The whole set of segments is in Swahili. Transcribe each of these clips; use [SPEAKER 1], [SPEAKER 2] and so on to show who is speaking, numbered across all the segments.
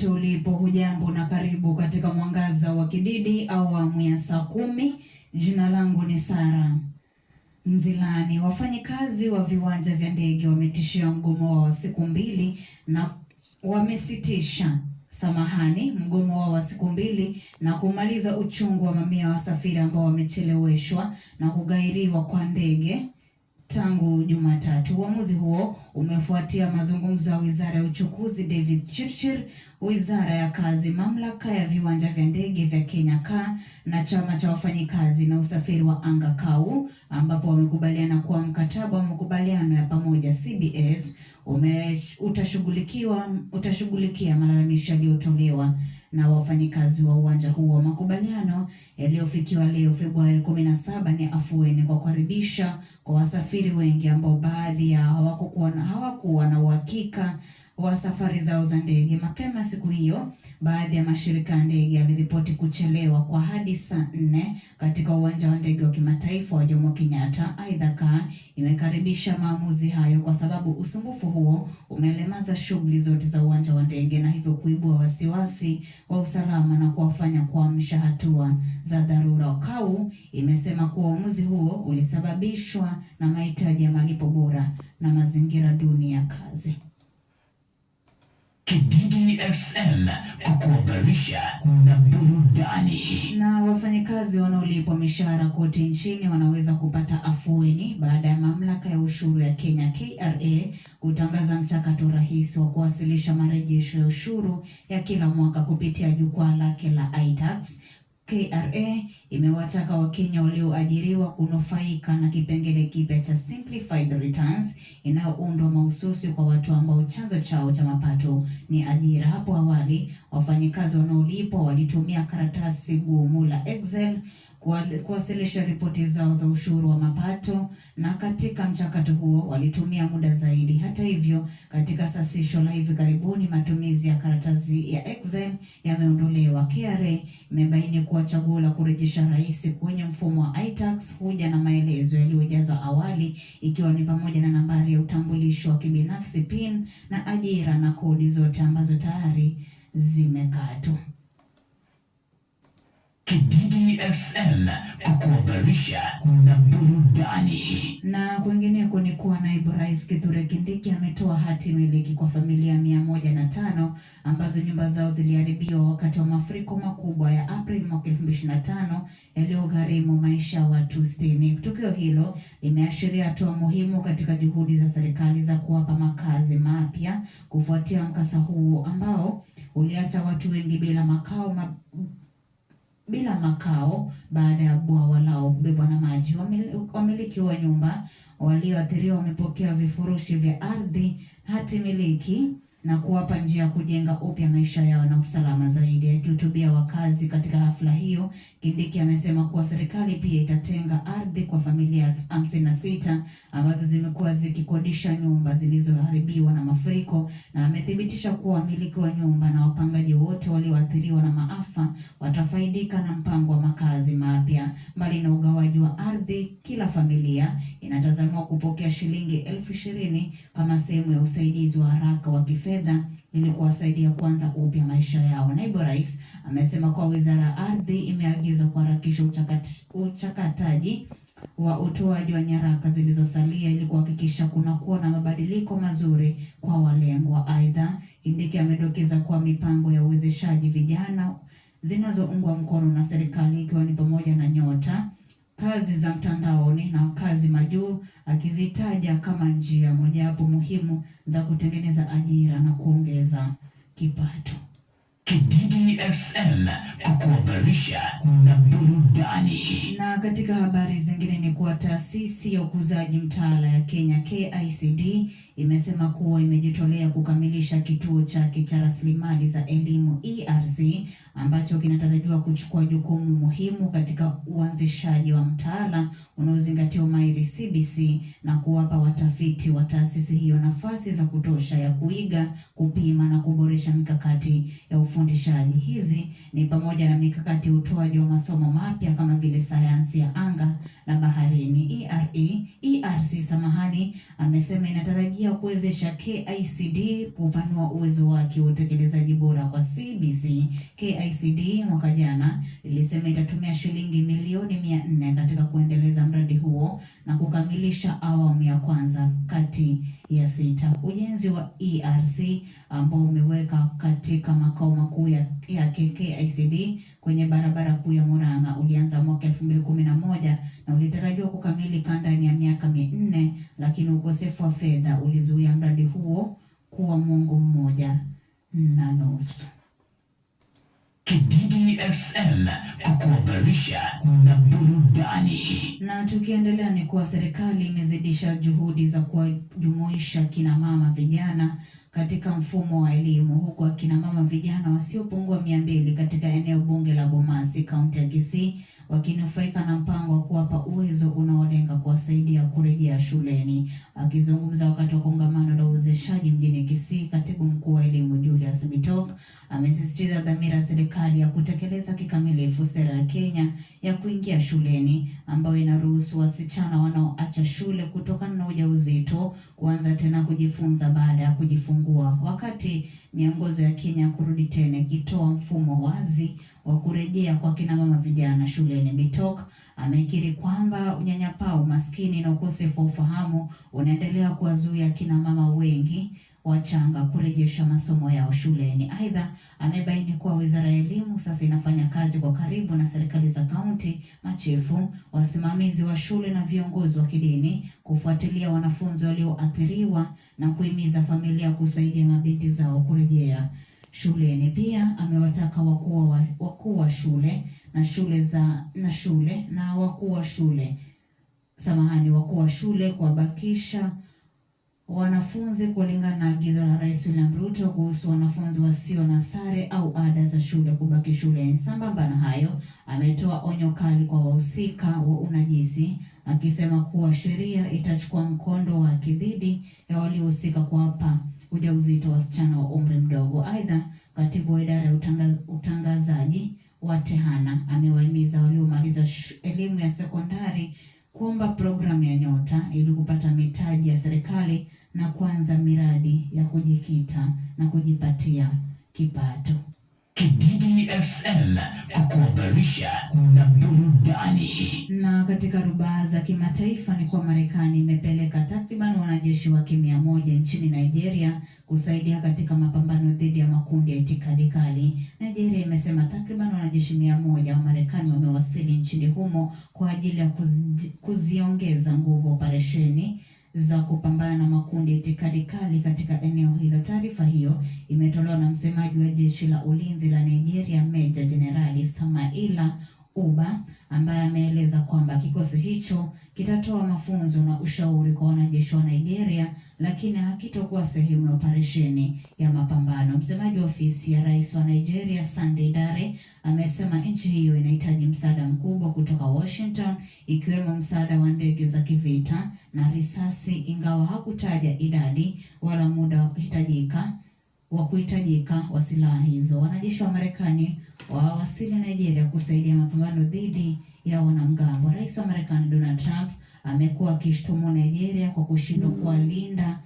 [SPEAKER 1] popote ulipo, hujambo na karibu katika Mwangaza wa Kididi awamu ya saa 10. Jina langu ni Sara Nzilani. Wafanyikazi wa viwanja vya ndege wametishia mgomo wa siku 2 na wamesitisha mgomo wa siku 2 na kumaliza uchungu wa mamia wasafiri ambao wamecheleweshwa na kugairiwa kwa ndege tangu Jumatatu. Uamuzi huo umefuatia mazungumzo ya Wizara ya Uchukuzi David Chirchir, Wizara ya Kazi, Mamlaka ya Viwanja vya Ndege vya Kenya KAA na Chama cha Wafanyikazi na Usafiri wa Anga KAU, ambapo wamekubaliana kuwa mkataba wa makubaliano ya pamoja CBS utashughulikia malalamishi yaliyotolewa na wafanyikazi wa uwanja huo. Makubaliano yaliyofikiwa leo Februari 17 ni afueni kwa kukaribisha kwa wasafiri wengi ambao baadhi ya hawakuwa na uhakika wa safari zao za ndege. Mapema siku hiyo, baadhi ya mashirika ya ndege yaliripoti kuchelewa kwa hadi saa 4 katika uwanja wa ndege wa kimataifa wa Jomo Kenyatta. Aidha, KAA imekaribisha maamuzi hayo kwa sababu usumbufu huo umelemaza shughuli zote za uwanja wa ndege na hivyo kuibua wasiwasi wa usalama na kuwafanya kuamsha hatua za dharura. KAU imesema kuwa uamuzi huo ulisababishwa na mahitaji ya malipo bora na mazingira duni ya kazi.
[SPEAKER 2] Kididi FM kukuhabarisha na burudani.
[SPEAKER 1] Na wafanyikazi wanaolipwa mishahara kote nchini wanaweza kupata afueni baada ya mamlaka ya ushuru ya Kenya KRA kutangaza mchakato rahisi wa kuwasilisha marejesho ya ushuru ya kila mwaka kupitia jukwaa lake la iTax. KRA imewataka Wakenya walioajiriwa kunufaika na kipengele kipya cha Simplified Returns inayoundwa mahususi kwa watu ambao chanzo chao cha mapato ni ajira. Hapo awali, wafanyikazi wanaolipwa walitumia karatasi gumu la Excel kuwasilisha ripoti zao za ushuru wa mapato, na katika mchakato huo walitumia muda zaidi. Hata hivyo, katika sasisho la hivi karibuni, matumizi ya karatasi ya Excel yameondolewa. KRA imebaini kuwa chaguo la kurejesha rahisi kwenye mfumo wa iTax huja na maelezo yaliyojazwa awali, ikiwa ni pamoja na nambari ya utambulisho wa kibinafsi PIN na ajira na kodi zote ambazo tayari zimekatwa.
[SPEAKER 2] Kididi FM kukuhabarisha na burudani.
[SPEAKER 1] Na kwingineko ni kuwa Naibu Rais Kithure Kindiki ametoa hati miliki kwa familia 105 ambazo nyumba zao ziliharibiwa wakati wa mafuriko makubwa ya Aprili mwaka 2025 yaliyogharimu maisha ya watu 60. Tukio hilo limeashiria hatua muhimu katika juhudi za serikali za kuwapa makazi mapya kufuatia mkasa huo ambao uliacha watu wengi bila makao baada ya bwawa lao kubebwa na maji. Wamiliki wa nyumba walioathiriwa wamepokea vifurushi vya ardhi, hati miliki na kuwapa njia ya kujenga upya maisha yao na usalama zaidi. Akihutubia wakazi katika hafla hiyo, Kindiki amesema kuwa serikali pia itatenga ardhi kwa familia 56 ambazo zimekuwa zikikodisha nyumba zilizoharibiwa na mafuriko, na amethibitisha kuwa wamiliki wa nyumba na wapangaji wote walioathiriwa na maafa watafaidika na mpango wa makazi mapya. Mbali na ugawaji wa ardhi, kila familia inatazamiwa kupokea shilingi 20,000 kama sehemu ya usaidizi wa haraka wa kifedha ili kuwasaidia kuanza upya maisha yao. Naibu Rais amesema kuwa Wizara ya Ardhi imeagiza kuharakisha uchakataji wa utoaji wa nyaraka zilizosalia ili kuhakikisha kunakuwa na mabadiliko mazuri kwa walengwa. Aidha, Kindiki amedokeza kuwa mipango ya uwezeshaji vijana zinazoungwa mkono na serikali, ikiwa ni pamoja na Nyota, kazi za mtandaoni na kazi majuu, akizitaja kama njia mojawapo muhimu za kutengeneza ajira na kuongeza kipato.
[SPEAKER 2] Kididi FM kukuhabarisha na burudani.
[SPEAKER 1] Na katika habari zingine ni kuwa taasisi ya ukuzaji mtaala ya Kenya KICD imesema kuwa imejitolea kukamilisha kituo chake cha rasilimali za elimu ERC ambacho kinatarajiwa kuchukua jukumu muhimu katika uanzishaji wa mtaala unaozingatia umahiri CBC na kuwapa watafiti wa taasisi hiyo nafasi za kutosha ya kuiga, kupima na kuboresha mikakati ya ufundishaji. Hizi ni pamoja na mikakati ya utoaji wa masomo mapya kama vile sayansi ya anga na baharini. ERC amesema inatarajia kuwezesha KICD kupanua uwezo wake wa utekelezaji bora kwa CBC. KICD mwaka jana ilisema itatumia shilingi milioni 400 katika kuendeleza mradi huo na kukamilisha awamu ya kwanza kati ya 6. Ujenzi wa ERC ambao umeweka katika makao makuu ya KICD kwenye barabara kuu ya Murang'a ulianza mwaka 2011 na ulitarajiwa kukamilika ndani ya miaka 4, lakini ukosefu wa fedha ulizuia mradi huo kuwa mwongo mmoja na nusu.
[SPEAKER 2] Kididi FM kukuhabarisha na burudani.
[SPEAKER 1] Na tukiendelea ni kuwa serikali imezidisha juhudi za kuwajumuisha kina mama vijana katika mfumo wa elimu, huku akina mama vijana wasiopungua 200 katika eneo bunge la Bomasi, kaunti ya Kisii, wakinufaika na mpango wa kuwapa uwezo unaolenga kuwasaidia kurejea shuleni. Akizungumza wakati wa kongamano la uwezeshaji mjini Kisii, katibu mkuu wa elimu Julius Bitok amesisitiza dhamira ya serikali ya kutekeleza kikamilifu sera ya Kenya ya kuingia shuleni, ambayo inaruhusu wasichana wanaoacha shule kutokana na ujauzito kuanza tena kujifunza baada ya kujifungua, wakati miongozo ya Kenya kurudi tena ikitoa mfumo wazi wa kurejea kwa kina mama vijana shuleni. Bitok amekiri kwamba unyanyapaa, umaskini na ukosefu wa ufahamu unaendelea kuwazuia kina mama wengi wachanga kurejesha masomo yao shuleni. Aidha, amebaini kuwa Wizara ya Elimu sasa inafanya kazi kwa karibu na serikali za kaunti, machifu, wasimamizi wa shule na viongozi wa kidini kufuatilia wanafunzi walioathiriwa na kuhimiza familia kusaidia mabinti zao kurejea shuleni. Pia amewataka wakuu wa shule wakuu wa shule kuwabakisha wanafunzi kulingana na agizo la Rais William Ruto kuhusu wanafunzi wasio na sare au ada za shule kubaki shuleni. Sambamba na hayo, ametoa onyo kali kwa wahusika wa unajisi, akisema kuwa sheria itachukua mkondo wa dhidi ya waliohusika kuwapa ujauzito wasichana wa umri mdogo. Aidha, katibu wa idara ya utangazaji wa TEHANA amewahimiza waliomaliza elimu ya sekondari kuomba programu ya Nyota ili kupata mitaji ya serikali na kuanza miradi ya kujikita na kujipatia kipato.
[SPEAKER 2] Kididi FM kukuhabarisha na burudani.
[SPEAKER 1] Na katika rubaa za kimataifa ni kwa Marekani imepeleka takriban wanajeshi wake 100 nchini Nigeria kusaidia katika mapambano dhidi ya makundi ya itikadi kali. Nigeria imesema takriban wanajeshi 100 wa Marekani wamewasili nchini humo kwa ajili ya kuziongeza nguvu operesheni za kupambana na makundi ya itikadi kali katika eneo hilo. Taarifa hiyo imetolewa na msemaji wa jeshi la ulinzi la Nigeria, Meja Jenerali Samaila Uba, ambaye ameeleza kwamba kikosi hicho kitatoa mafunzo na ushauri kwa wanajeshi wa Nigeria, lakini hakitokuwa sehemu ya operesheni ya mapambano. Msemaji wa ofisi ya Rais wa Nigeria, Sunday Dare, amesema nchi hiyo inahitaji msaada mkubwa kutoka Washington, ikiwemo msaada wa ndege za kivita na risasi, ingawa hakutaja idadi wala muda wa kuhitajika wa silaha hizo. Wanajeshi wa Marekani wawasili Nigeria kusaidia mapambano dhidi ya wanamgambo. Rais wa Marekani Donald Trump amekuwa akishtumu Nigeria kwa kushindwa kuwalinda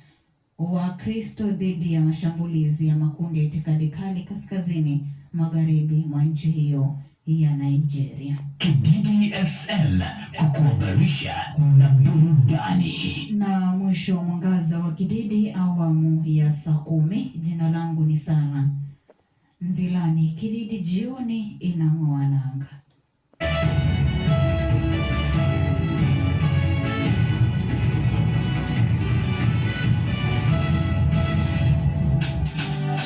[SPEAKER 1] Wakristo dhidi ya mashambulizi ya makundi ya itikadi kali kaskazini magharibi mwa nchi hiyo ya Nigeria.
[SPEAKER 2] Kididi FM kukuhabarisha na burudani.
[SPEAKER 1] Na mwisho mwangaza wa Kididi awamu ya saa 10. Jina langu ni Sara Nzilani. Kididi jioni inang'aa.